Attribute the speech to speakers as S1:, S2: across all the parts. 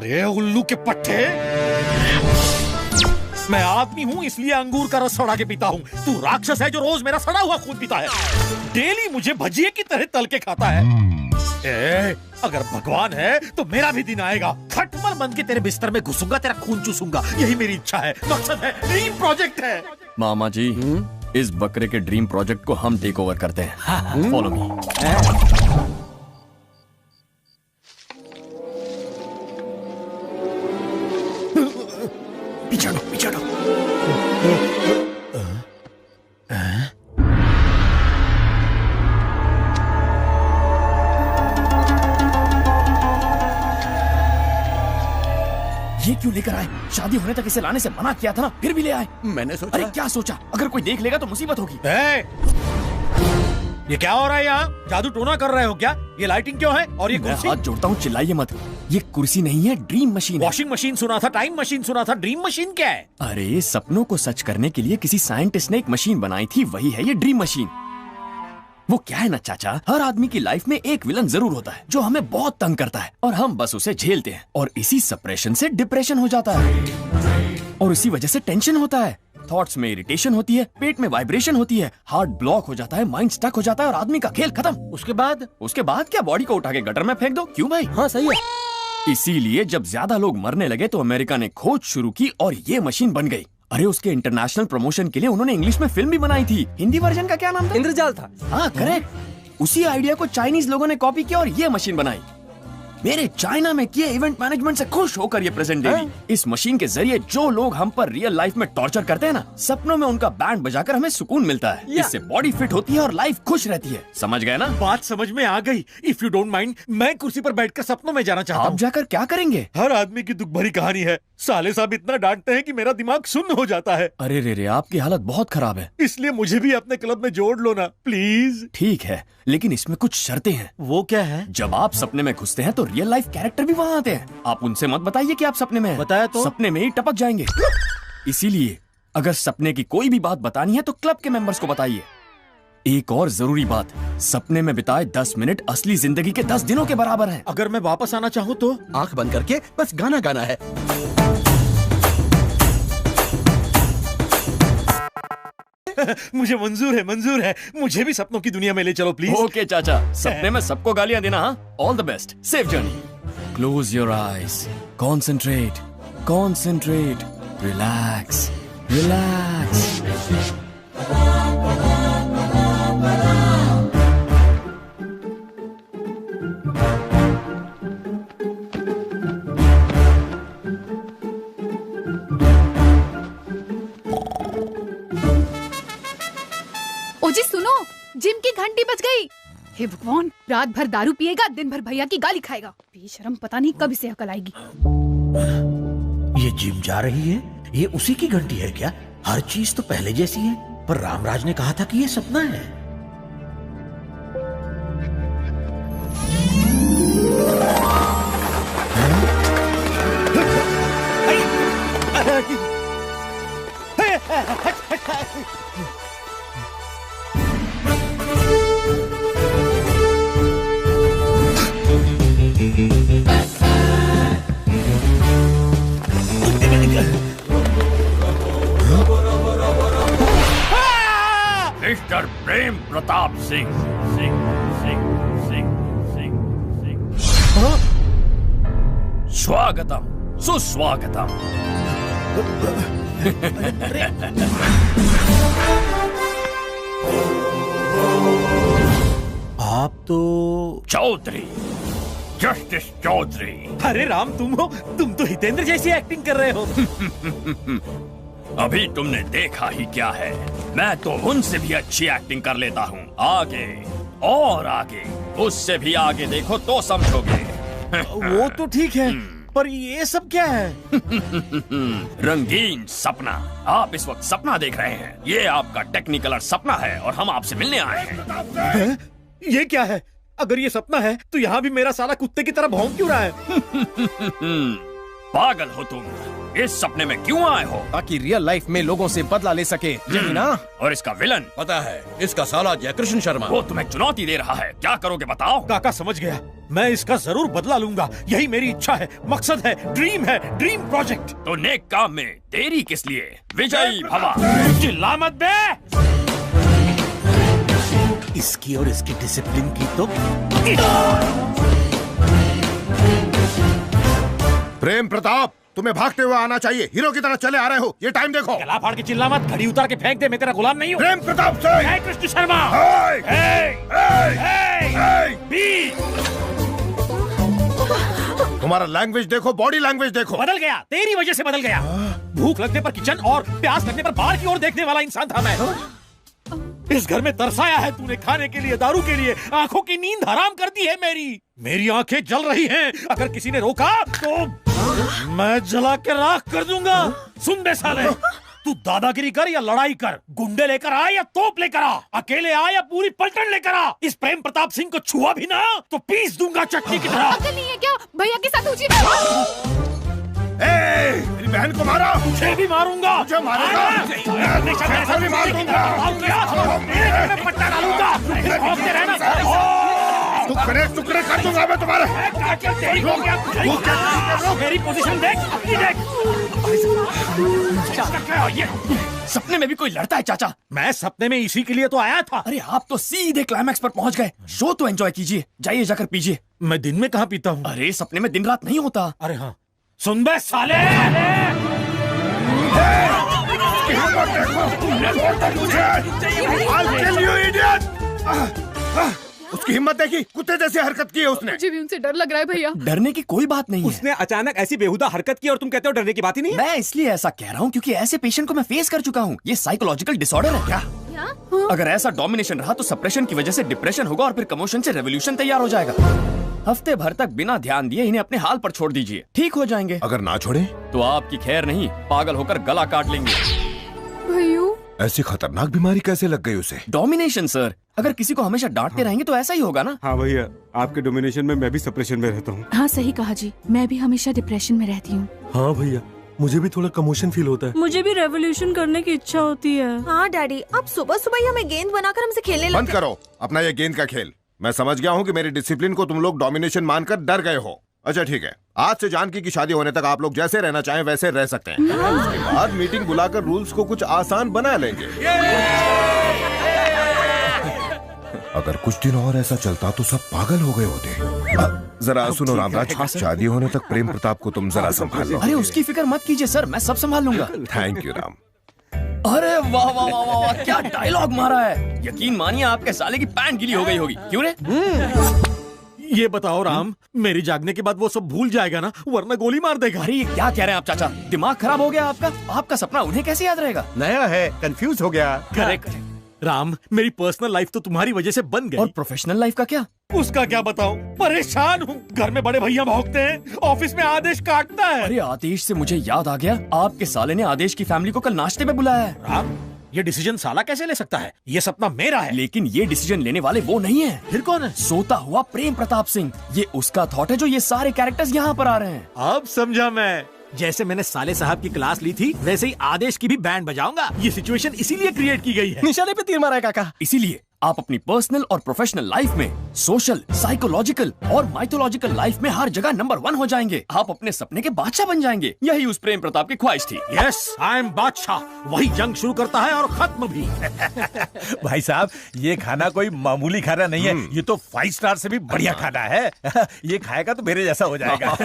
S1: अरे उल्लू के पट्टे, मैं आदमी हूँ इसलिए अंगूर का रस सड़ा के पीता हूँ। तू राक्षस है जो रोज मेरा सड़ा हुआ खून पीता है, डेली मुझे भजिए की तरह तल के खाता है। अगर भगवान है तो मेरा भी दिन आएगा, खटमल बन के तेरे बिस्तर में घुसूंगा, तेरा खून चूसूंगा। यही मेरी इच्छा है, मकसद है, ड्रीम प्रोजेक्ट है।
S2: मामा जी, इस बकरे के ड्रीम प्रोजेक्ट को हम टेक ओवर करते हैं। Follow me. पीछे हटो, पीछे हटो। ये क्यों लेकर आए? शादी होने तक इसे लाने से मना किया था ना, फिर भी ले आए।
S3: मैंने सोचा।
S2: अरे क्या सोचा? अगर कोई देख लेगा तो मुसीबत होगी।
S1: ये क्या हो रहा है यहाँ? जादू टोना कर रहे हो क्या? ये लाइटिंग क्यों है? और ये कुर्सी?
S2: हाथ जोड़ता हूँ, चिल्लाइए मत। ये कुर्सी नहीं है, ड्रीम मशीन है।
S1: वॉशिंग मशीन सुना था, टाइम मशीन सुना था, ड्रीम मशीन क्या है?
S2: अरे सपनों को सच करने के लिए किसी साइंटिस्ट ने एक मशीन बनाई थी, वही है ये ड्रीम मशीन। वो क्या है ना चाचा, हर आदमी की लाइफ में एक विलन जरूर होता है जो हमें बहुत तंग करता है और हम बस उसे झेलते हैं, और इसी सप्रेशन से डिप्रेशन हो जाता है, और इसी वजह से टेंशन होता है, थॉट्स में इरिटेशन होती है, पेट में वाइब्रेशन होती है, हार्ट ब्लॉक हो जाता है, माइंड स्टक हो जाता है और आदमी का खेल खत्म। उसके बाद क्या, बॉडी को उठा के गटर में फेंक दो। क्यों भाई?
S3: हाँ सही है।
S2: इसीलिए जब ज्यादा लोग मरने लगे तो अमेरिका ने खोज शुरू की और ये मशीन बन गई। अरे उसके इंटरनेशनल प्रमोशन के लिए उन्होंने इंग्लिश में फिल्म भी बनाई थी। हिंदी वर्जन का क्या नाम था?
S3: इंद्रजाल था।
S2: हाँ करेक्ट। उसी आइडिया को चाइनीज लोगों ने कॉपी किया और ये मशीन बनाई। मेरे चाइना में किए इवेंट मैनेजमेंट से खुश होकर ये प्रेजेंट दे दी। इस मशीन के जरिए जो लोग हम पर रियल लाइफ में टॉर्चर करते हैं ना, सपनों में उनका बैंड बजाकर हमें सुकून मिलता है। इससे बॉडी फिट होती है और लाइफ खुश रहती है। समझ गए ना?
S1: बात समझ में आ गई। इफ यू डोंट माइंड, मैं कुर्सी पर बैठकर सपनों में जाना चाहता हूँ।
S2: आप जाकर क्या करेंगे?
S1: हर आदमी की दुख भरी कहानी है। साले साहब इतना डांटते हैं कि मेरा दिमाग सुन्न हो जाता है।
S2: अरे रे रे, आपकी हालत बहुत खराब है।
S1: इसलिए मुझे भी अपने क्लब में जोड़ लो ना प्लीज।
S2: ठीक है, लेकिन इसमें कुछ शर्तें हैं।
S1: वो क्या है?
S2: जब आप सपने में घुसते हैं तो रियल लाइफ कैरेक्टर भी वहाँ आते हैं। आप उनसे मत बताइए कि आप सपने में हैं।
S1: बताया तो?
S2: सपने में ही टपक जाएंगे। इसीलिए अगर सपने की कोई भी बात बतानी है तो क्लब के मेंबर्स को बताइए। एक और जरूरी बात, सपने में बिताए 10 मिनट असली जिंदगी के 10 दिनों के बराबर हैं।
S1: अगर मैं वापस आना चाहूँ तो?
S3: आंख बंद करके बस गाना गाना है।
S1: मुझे मंजूर है। मुझे भी सपनों की दुनिया में ले चलो प्लीज।
S2: ओके चाचा, सपने में सबको गालियां देना। हाँ, all the best, safe journey. Close your eyes, concentrate, concentrate, relax, relax.
S4: ओजी सुनो, जिम की घंटी बज गई। हे भगवान, रात भर दारू पिएगा, दिन भर भैया की गाली खाएगा। बेशरम, पता नहीं कब इसे अकल आएगी।
S5: ये जिम जा रही है, ये उसी की घंटी है क्या? हर चीज तो पहले जैसी है, पर रामराज ने कहा था कि ये सपना है।
S2: मिस्टर प्रेम प्रताप सिंह, सिंह, सिंह, सिंह, सिंह, सिंह। स्वागतम, सुस्वागतम।
S5: आप तो
S2: चौधरी, जस्टिस चौधरी।
S1: अरे राम, तुम हो? तुम तो हितेंद्र जैसी एक्टिंग कर रहे हो।
S2: अभी तुमने देखा ही क्या है, मैं तो उनसे भी अच्छी एक्टिंग कर लेता हूँ। आगे और आगे, उससे भी आगे देखो तो समझोगे।
S1: वो तो ठीक है, पर ये सब क्या है?
S2: रंगीन सपना। आप इस वक्त सपना देख रहे हैं। ये आपका टेक्निकलर सपना है और हम आपसे मिलने आए हैं।
S1: ये क्या है? अगर ये सपना है तो यहाँ भी मेरा साला कुत्ते की तरह भौंक क्यों रहा है?
S2: पागल हो तुम। इस सपने में क्यों आए हो?
S3: ताकि रियल लाइफ में लोगों से बदला ले सके, यही ना?
S2: और इसका विलन?
S3: पता है, इसका साला जयकृष्ण शर्मा।
S2: वो तुम्हें चुनौती दे रहा है, क्या करोगे बताओ?
S1: काका समझ गया, मैं इसका जरूर बदला लूंगा। यही मेरी इच्छा है, मकसद है, ड्रीम है, ड्रीम प्रोजेक्ट।
S2: तो नेक काम में देरी किस लिए? विजयी भवा।
S1: चिल्ला मत बे। इसकी और इसकी डिसिप्लिन की तो
S6: प्रेम प्रताप, तुम्हें भागते हुए आना चाहिए, हीरो की तरह चले आ रहे हो। ये टाइम देखो।
S1: गला फाड़ के चिल्ला मत, घड़ी उतार के फेंक दे, मैं तेरा गुलाम नहीं हूँ।
S6: प्रेम प्रताप से
S1: जय कृष्ण शर्मा।
S6: तुम्हारा लैंग्वेज देखो, बॉडी लैंग्वेज देखो।
S1: बदल गया, तेरी वजह से बदल गया। भूख लगने पर किचन और प्यास लगने पर बाहर की ओर देखने वाला इंसान था मैं। इस घर में तरसाया है तूने, खाने के लिए, दारू के लिए। आंखों की नींद हराम कर दी है मेरी आंखें जल रही हैं। अगर किसी ने रोका तो मैं जला के राख कर दूंगा। सुन बे साले, तू दादागिरी कर या लड़ाई कर, गुंडे लेकर आ या तोप लेकर आ, अकेले आ या पूरी पलटन लेकर आ, इस प्रेम प्रताप सिंह को छुआ भी ना तो पीस दूंगा चटनी की तरह।
S4: अकल नहीं है क्या? भैया के साथ उची
S6: मेरी बहन को मारा।
S1: मुझे भी मारूंगा।
S6: मुझे मारेगा?
S1: मैं भी मार दूंगा। पट्टा डालूंगा। भौंकते रहना।
S6: टुकड़े कर दूंगा मैं तुम्हारे।
S1: मेरी पोजीशन देख, अपनी देख।
S2: सपने में भी कोई लड़ता है चाचा?
S1: मैं सपने में इसी के लिए तो आया था।
S2: अरे आप तो सीधे क्लाइमैक्स पर पहुंच गए। शो तो एंजॉय कीजिए, जाइए जाकर पीजिए।
S1: मैं दिन में कहाँ पीता हूँ?
S2: अरे सपने में दिन रात नहीं होता।
S1: अरे हाँ, सुन बे साले।
S6: उसकी हिम्मत देखी, कुत्ते जैसी हरकत की है उसने।
S4: मुझे भी उनसे डर लग रहा है भैया।
S2: डरने की कोई बात नहीं है।
S7: उसने अचानक ऐसी बेहुदा हरकत की और तुम कहते हो डरने की बात ही नहीं है?
S2: मैं इसलिए ऐसा कह रहा हूँ क्योंकि ऐसे पेशेंट को मैं फेस कर चुका हूँ। ये साइकोलॉजिकल डिसऑर्डर है क्या? अगर ऐसा डोमिनेशन रहा तो सप्रेशन की वजह से डिप्रेशन होगा और फिर कमोशन से रेवोल्यूशन तैयार हो जाएगा। हफ्ते भर तक बिना ध्यान दिए इन्हें अपने हाल पर छोड़ दीजिए, ठीक हो जाएंगे।
S6: अगर ना छोड़े
S2: तो आपकी खैर नहीं, पागल होकर गला काट लेंगे।
S4: भैया
S6: ऐसी खतरनाक बीमारी कैसे लग गई उसे?
S2: डोमिनेशन सर, अगर किसी को हमेशा डांटते रहेंगे तो ऐसा ही होगा ना।
S7: हाँ भैया, आपके डोमिनेशन में मैं भी सप्रेशन में रहता हूँ।
S8: हाँ सही कहा जी, मैं भी हमेशा डिप्रेशन में रहती हूँ।
S9: हाँ भैया, मुझे भी थोड़ा कमोशन फील होता है।
S8: मुझे भी रेवोल्यूशन करने की इच्छा होती है।
S10: हाँ डैडी, अब सुबह सुबह ही हमें गेंद बनाकर हमसे खेलने
S6: बंद
S10: लगते।
S6: करो अपना ये गेंद का खेल। मैं समझ गया हूँ कि मेरी डिसिप्लिन को तुम लोग डोमिनेशन मानकर डर गए हो। अच्छा ठीक है, आज से जानकी की शादी होने तक आप लोग जैसे रहना चाहें वैसे रह सकते हैं। उसके बाद मीटिंग बुलाकर रूल्स को कुछ आसान बना लेंगे। अगर कुछ दिन और ऐसा चलता तो सब पागल हो गए होते। जरा सुनो रामराज, शादी होने तक प्रेम प्रताप को तुम जरा संभाल लो।
S2: अरे उसकी फिक्र मत कीजिए सर, मैं सब संभाल लूंगा।
S6: Thank you Ram.
S2: अरे वाह वाह वाह वाह, क्या डायलॉग मारा है। यकीन मानिए आपके साले की पैंट गीली हो गई होगी। क्यों रे?
S1: ये बताओ राम, मेरी जागने के बाद वो सब भूल जाएगा ना, वरना गोली मार देगा।
S2: अरे ये क्या कह रहे हैं आप चाचा? दिमाग खराब हो गया आपका? आपका सपना उन्हें कैसे याद रहेगा?
S3: नया है, कंफ्यूज हो गया।
S1: करेक्ट राम, मेरी पर्सनल लाइफ तो तुम्हारी वजह से बन गई।
S2: और प्रोफेशनल लाइफ का क्या?
S1: उसका क्या बताऊं, परेशान हूँ। घर में बड़े भैया भौंकते हैं, ऑफिस में आदेश काटता है।
S2: अरे आदेश से मुझे याद आ गया, आपके साले ने आदेश की फैमिली को कल नाश्ते में बुलाया है।
S1: राम, ये डिसीजन साला कैसे ले सकता है? ये सपना मेरा है।
S2: लेकिन ये डिसीजन लेने वाले वो नहीं है।
S1: फिर कौन है?
S2: सोता हुआ प्रेम प्रताप सिंह। ये उसका थॉट है जो ये सारे कैरेक्टर्स यहाँ पर आ रहे हैं।
S1: अब समझा मैं। जैसे मैंने साले साहब की क्लास ली थी, वैसे ही आदेश की भी बैंड बजाऊंगा। ये सिचुएशन इसीलिए क्रिएट की गई है।
S3: निशाने पे तीर मारा है काका।
S2: इसीलिए आप अपनी पर्सनल और प्रोफेशनल लाइफ में सोशल, साइकोलॉजिकल और माइथोलॉजिकल लाइफ में हर जगह नंबर 1 हो जाएंगे। आप अपने सपने के बादशाह बन जाएंगे। यही उस प्रेम प्रताप की ख्वाहिश थी।
S1: यस, आई एम बादशाह। वही जंग शुरू करता है और खत्म भी।
S5: भाई साहब, ये खाना कोई मामूली खाना नहीं है, ये तो 5 स्टार से भी बढ़िया खाना है। ये खाएगा तो मेरे जैसा हो जाएगा।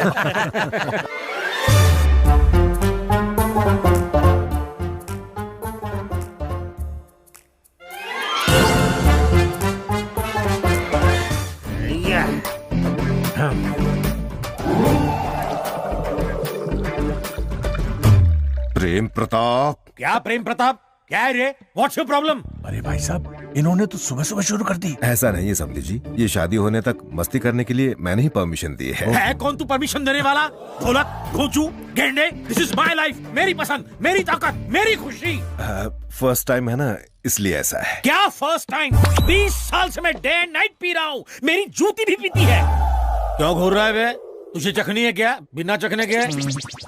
S6: प्रेम प्रताप।
S1: क्या प्रेम प्रताप? क्या है रे? What's your problem?
S5: अरे भाई साहब, इन्होंने तो सुबह सुबह शुरू कर दी।
S6: ऐसा नहीं है समझी जी, ये शादी होने तक मस्ती करने के लिए मैंने ही परमिशन दी है।
S1: है कौन तू परमिशन देने वाला? ढोलक, घोंचू, गेंडे, दिस इज माय लाइफ, मेरी पसंद, मेरी ताकत, मेरी खुशी।
S6: फर्स्ट टाइम है ना, इसलिए ऐसा है।
S1: क्या फर्स्ट टाइम? 20 साल से मैं डे एंड नाइट पी रहा हूँ, मेरी जूती भी पीती है। क्यों घूर रहा है बे? तुझे चखनी है क्या? बिना चखने के?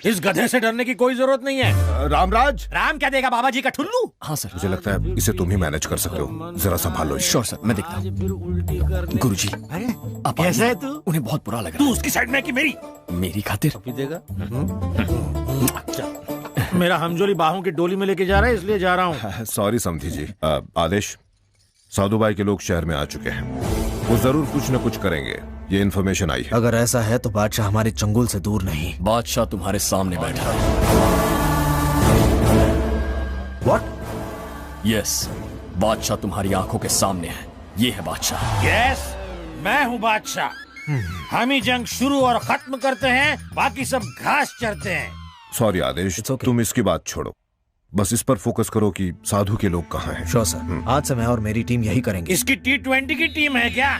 S1: इस गधे से डरने की कोई जरूरत नहीं है।
S6: रामराज,
S1: राम क्या देगा, बाबा जी का ठुल्लू?
S2: हाँ सर।
S6: मुझे लगता है इसे तुम ही मैनेज कर सकते हो, जरा संभालो इसे।
S2: श्योर सर, मैं देखता हूँ। गुरुजी, आप
S1: कैसा है तू?
S2: उन्हें बहुत बुरा लगा।
S1: तू उसकी साइड में है कि मेरी?
S2: मेरी खातिर।
S1: मेरा हमजोली बाहों की डोली में लेके जा रहा है, इसलिए जा रहा हूँ।
S6: सॉरी समधी जी। आदेश, साधु भाई के लोग शहर में आ चुके हैं, वो जरूर कुछ न कुछ करेंगे, ये इन्फॉर्मेशन आई है।
S11: अगर ऐसा है तो बादशाह हमारे चंगुल से दूर नहीं।
S2: बादशाह तुम्हारे सामने बैठा है।
S11: What?
S2: यस, बादशाह तुम्हारी आंखों के सामने है। ये है बादशाह।
S1: यस, मैं हूँ बादशाह। हम ही जंग शुरू और खत्म करते हैं, बाकी सब घास चरते हैं।
S6: सॉरी आदेश, तुम इसकी बात छोड़ो, बस इस पर फोकस करो कि साधु के लोग कहाँ हैं।
S11: श्योर सर, आज से मैं और मेरी टीम यही करेंगे।
S1: इसकी T20 की टीम है क्या?